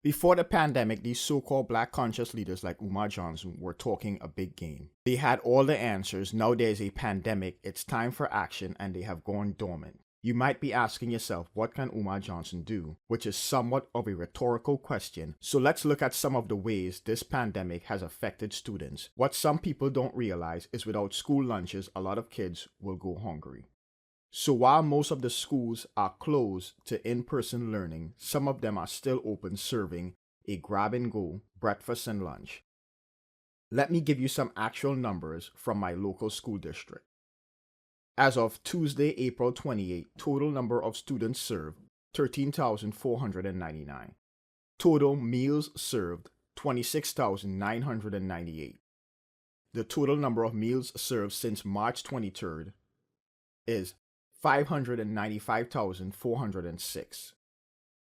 Before the pandemic, these so-called black conscious leaders like Umar Johnson were talking a big game. They had all the answers. Now there's a pandemic, it's time for action, and they have gone dormant. You might be asking yourself, what can Umar Johnson do? Which is somewhat of a rhetorical question. So let's look at some of the ways this pandemic has affected students. What some people don't realize is without school lunches, a lot of kids will go hungry. So while most of the schools are closed to in-person learning, some of them are still open serving a grab-and-go breakfast and lunch. Let me give you some actual numbers from my local school district. As of Tuesday, April 28, total number of students served, 13,499. Total meals served, 26,998. The total number of meals served since March 23rd is 595,406.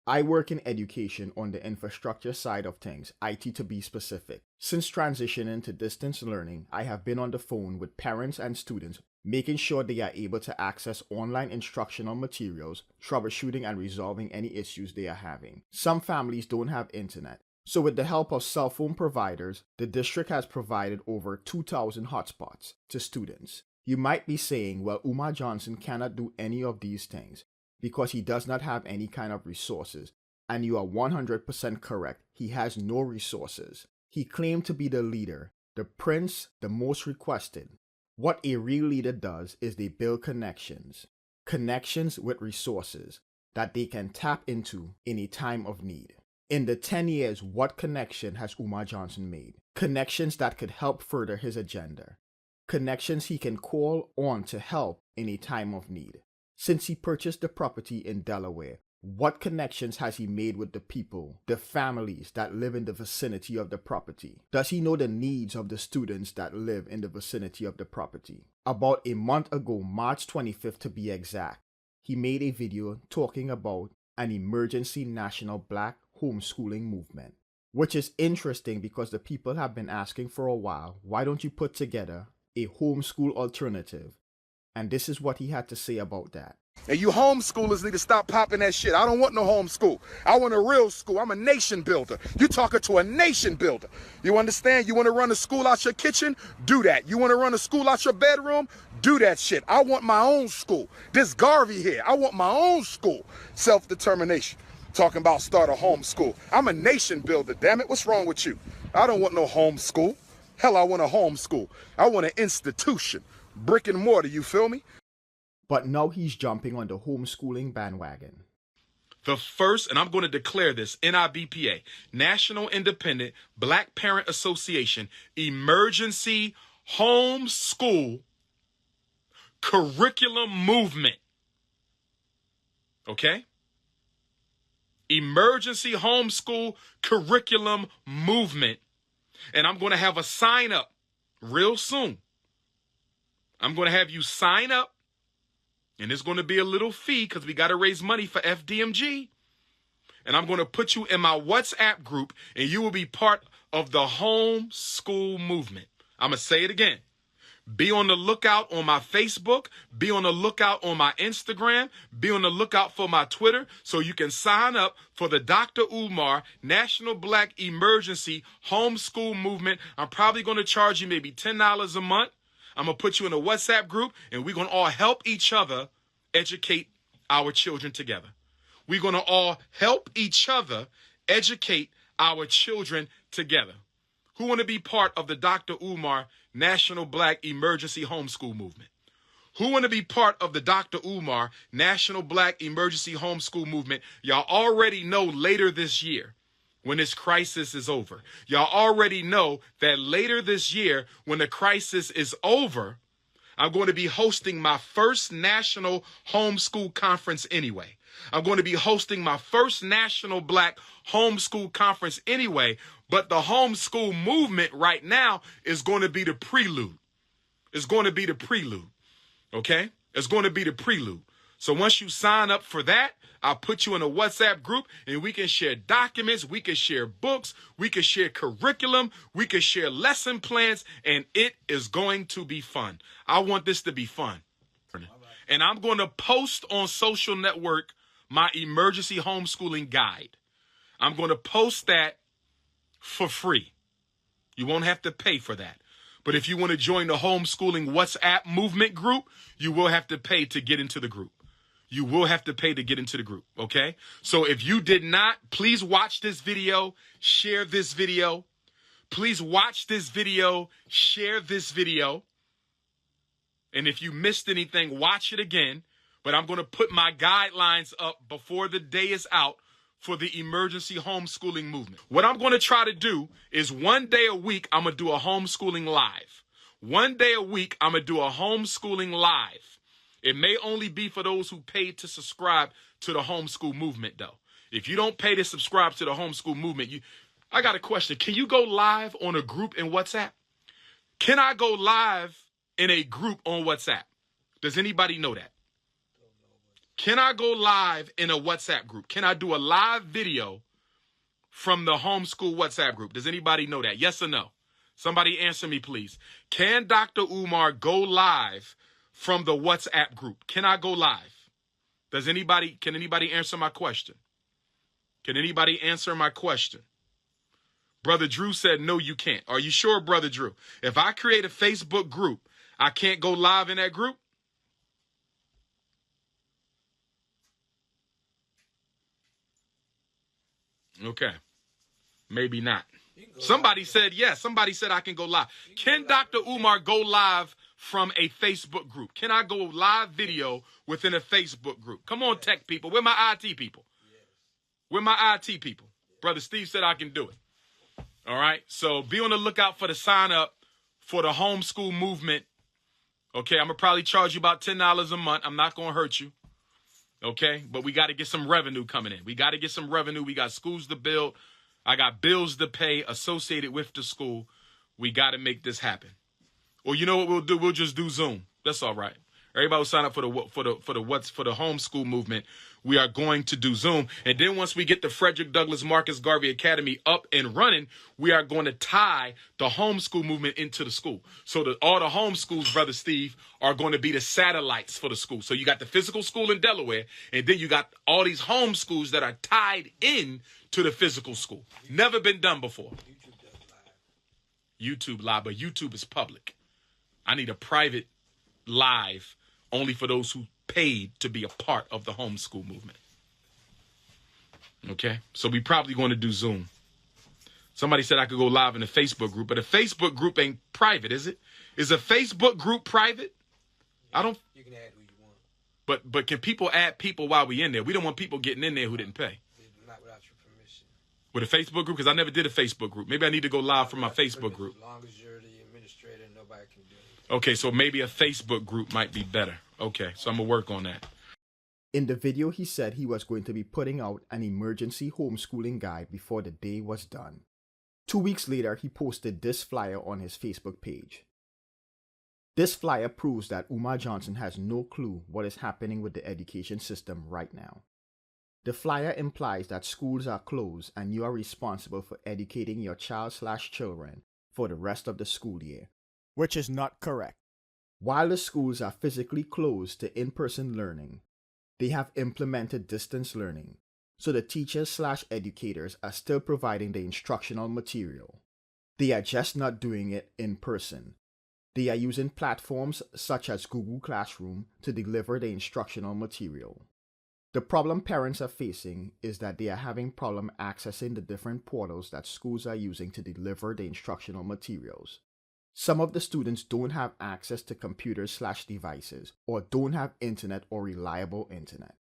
I work in education on the infrastructure side of things, IT to be specific. Since transitioning to distance learning, I have been on the phone with parents and students, making sure they are able to access online instructional materials, troubleshooting and resolving any issues they are having. Some families don't have internet. So with the help of cell phone providers, the district has provided over 2,000 hotspots to students. You might be saying, well, Umar Johnson cannot do any of these things because he does not have any kind of resources. And you are 100% correct. He has no resources. He claimed to be the leader, the prince, the most requested. What a real leader does is they build connections. Connections with resources that they can tap into in a time of need. In the 10 years, what connection has Umar Johnson made? Connections that could help further his agenda. Connections he can call on to help in a time of need. Since he purchased the property in Delaware, what connections has he made with the people, the families that live in the vicinity of the property? Does he know the needs of the students that live in the vicinity of the property? About a month ago, March 25th to be exact, he made a video talking about an emergency national black homeschooling movement. Which is interesting because the people have been asking for a while, why don't you put together a homeschool alternative? And this is what he had to say about that. And you homeschoolers need to stop popping that shit. I don't want no homeschool. I want a real school. I'm a nation builder. You talking to a nation builder. You understand? You want to run a school out your kitchen? Do that. You want to run a school out your bedroom? Do that shit. I want my own school. This Garvey here, I want my own school. Self-determination. Talking about start a homeschool. I'm a nation builder, damn it. What's wrong with you? I don't want no homeschool. Hell, I want a homeschool. I want an institution. Brick and mortar, you feel me? But now he's jumping on the homeschooling bandwagon. The first, and I'm going to declare this, NIBPA, National Independent Black Parent Association, emergency homeschool curriculum movement. Okay? Emergency homeschool curriculum movement. And I'm going to have a sign up real soon. I'm going to have you sign up. And it's going to be a little fee because we got to raise money for FDMG. And I'm going to put you in my WhatsApp group and you will be part of the homeschool movement. I'm going to say it again. Be on the lookout on my Facebook. Be on the lookout on my Instagram. Be on the lookout for my Twitter so you can sign up for the Dr. Umar National Black Emergency Homeschool Movement. I'm probably going to charge you maybe $10 a month. I'm going to put you in a WhatsApp group, and we're going to all help each other educate our children together. We're going to all help each other educate our children together. Who want to be part of the Dr. Umar National Black Emergency Homeschool Movement? Who want to be part of the Dr. Umar National Black Emergency Homeschool Movement? Y'all already know later this year, when this crisis is over. Y'all already know that later this year, when the crisis is over, I'm going to be hosting my first national homeschool conference anyway. I'm going to be hosting my first national black homeschool conference anyway, but the homeschool movement right now is going to be the prelude. It's going to be the prelude, okay? It's going to be the prelude. So once you sign up for that, I'll put you in a WhatsApp group and we can share documents, we can share books, we can share curriculum, we can share lesson plans, and it is going to be fun. I want this to be fun. And I'm going to post on social network my emergency homeschooling guide. I'm going to post that for free. You won't have to pay for that. But if you want to join the homeschooling WhatsApp movement group, you will have to pay to get into the group. You will have to pay to get into the group, okay? So if you did not, please watch this video, share this video. Please watch this video, share this video. And if you missed anything, watch it again. But I'm going to put my guidelines up before the day is out for the emergency homeschooling movement. What I'm going to try to do is one day a week, I'm going to do a homeschooling live. One day a week, I'm going to do a homeschooling live. It may only be for those who paid to subscribe to the homeschool movement, though. If you don't pay to subscribe to the homeschool movement, I got a question. Can you go live on a group in WhatsApp? Can I go live in a group on WhatsApp? Does anybody know that? Can I go live in a WhatsApp group? Can I do a live video from the homeschool WhatsApp group? Does anybody know that? Yes or no? Somebody answer me, please. Can Dr. Umar go live from the WhatsApp group? Can I go live? Can anybody answer my question? Can anybody answer my question? Brother Drew said, no, you can't. Are you sure, Brother Drew? If I create a Facebook group, I can't go live in that group? Okay. Maybe not. Somebody said yes. Somebody said I can go live. Can Dr. Umar go live from a Facebook group? Can I go live video within a Facebook group? Come on, tech people. Where my IT people? Where my IT people? Brother Steve said I can do it. All right. So be on the lookout for the sign up for the homeschool movement. Okay. I'm going to probably charge you about $10 a month. I'm not going to hurt you. Okay, but we got to get some revenue coming in. We got to get some revenue. We got schools to build. I got bills to pay associated with the school. We got to make this happen. Or you know what we'll do? We'll just do Zoom. That's all right. Everybody will sign up for the homeschool movement. We are going to do Zoom. And then once we get the Frederick Douglass Marcus Garvey Academy up and running, we are going to tie the homeschool movement into the school. So that all the homeschools, Brother Steve, are going to be the satellites for the school. So you got the physical school in Delaware, and then you got all these homeschools that are tied in to the physical school. Never been done before. YouTube live, but YouTube is public. I need a private live only for those who paid to be a part of the homeschool movement. Okay? So we probably going to do Zoom. Somebody said I could go live in a Facebook group, but a Facebook group ain't private, is it? Is a Facebook group private? Yeah, I don't. You can add who you want. But can people add people while we in there? We don't want people getting in there who didn't pay. Not without your permission. With a Facebook group? Because I never did a Facebook group. Maybe I need to go live from my Facebook group. As long as you're the administrator, nobody can do it. Okay, so maybe a Facebook group might be better. Okay, so I'm going to work on that. In the video, he said he was going to be putting out an emergency homeschooling guide before the day was done. 2 weeks later, he posted this flyer on his Facebook page. This flyer proves that Umar Johnson has no clue what is happening with the education system right now. The flyer implies that schools are closed and you are responsible for educating your child/children for the rest of the school year, which is not correct. While the schools are physically closed to in-person learning, they have implemented distance learning, so the teachers/educators are still providing the instructional material. They are just not doing it in person. They are using platforms such as Google Classroom to deliver the instructional material. The problem parents are facing is that they are having problem accessing the different portals that schools are using to deliver the instructional materials. Some of the students don't have access to computers/devices or don't have internet or reliable internet.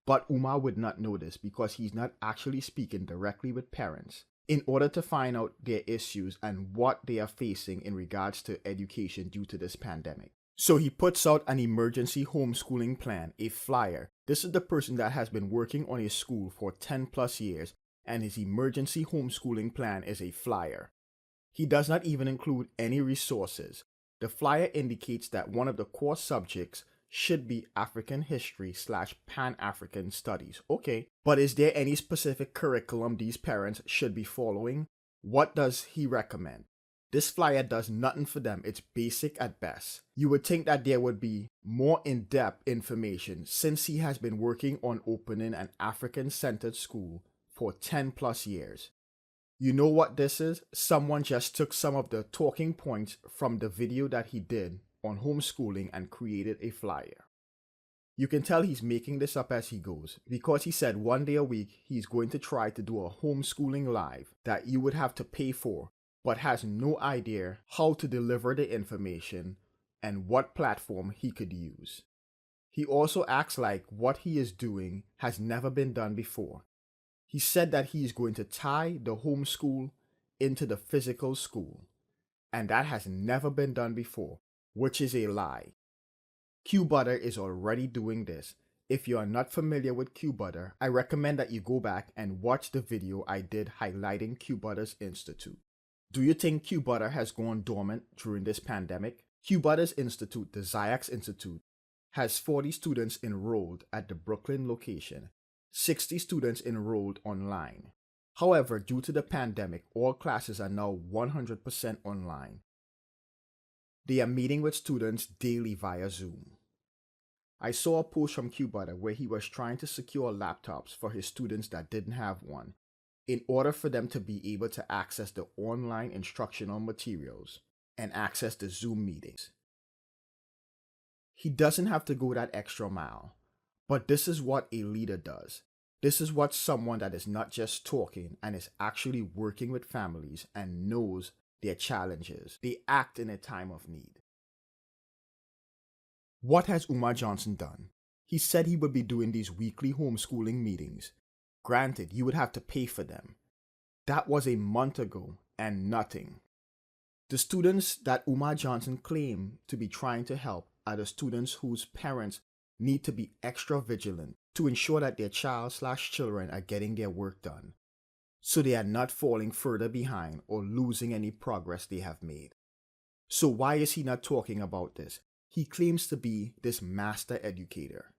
But Umar would not know this because he's not actually speaking directly with parents in order to find out their issues and what they are facing in regards to education due to this pandemic. So he puts out an emergency homeschooling plan, a flyer. This is the person that has been working on his school for 10 plus years, and his emergency homeschooling plan is a flyer. He does not even include any resources. The flyer indicates that one of the core subjects should be African history/Pan-African studies. Okay, but is there any specific curriculum these parents should be following? What does he recommend? This flyer does nothing for them. It's basic at best. You would think that there would be more in-depth information since he has been working on opening an African-centered school for 10 plus years. You know what this is? Someone just took some of the talking points from the video that he did on homeschooling and created a flyer. You can tell he's making this up as he goes, because he said one day a week he's going to try to do a homeschooling live that you would have to pay for, but has no idea how to deliver the information and what platform he could use. He also acts like what he is doing has never been done before. He said that he is going to tie the homeschool into the physical school, and that has never been done before, which is a lie. QButter is already doing this. If you are not familiar with QButter, I recommend that you go back and watch the video I did highlighting QButter's Institute. Do you think QButter has gone dormant during this pandemic? QButter's Institute, the Ziax Institute, has 40 students enrolled at the Brooklyn location, 60 students enrolled online. However, due to the pandemic, all classes are now 100% online. They are meeting with students daily via Zoom. I saw a post from QButter where he was trying to secure laptops for his students that didn't have one, in order for them to be able to access the online instructional materials and access the Zoom meetings. He doesn't have to go that extra mile, but this is what a leader does. This is what someone that is not just talking and is actually working with families and knows their challenges. They act in a time of need. What has Umar Johnson done? He said he would be doing these weekly homeschooling meetings. Granted, you would have to pay for them. That was a month ago and nothing. The students that Umar Johnson claimed to be trying to help are the students whose parents need to be extra vigilant to ensure that their child/children are getting their work done, so they are not falling further behind or losing any progress they have made. So why is he not talking about this? He claims to be this master educator.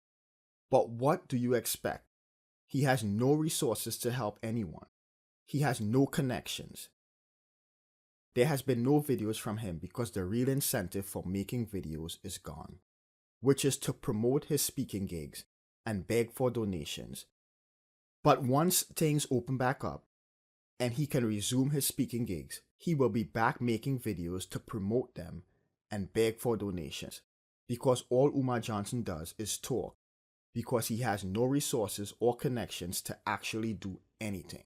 But what do you expect? He has no resources to help anyone. He has no connections. There has been no videos from him because the real incentive for making videos is gone, which is to promote his speaking gigs and beg for donations. But once things open back up and he can resume his speaking gigs, he will be back making videos to promote them and beg for donations, because all Umar Johnson does is talk, because he has no resources or connections to actually do anything.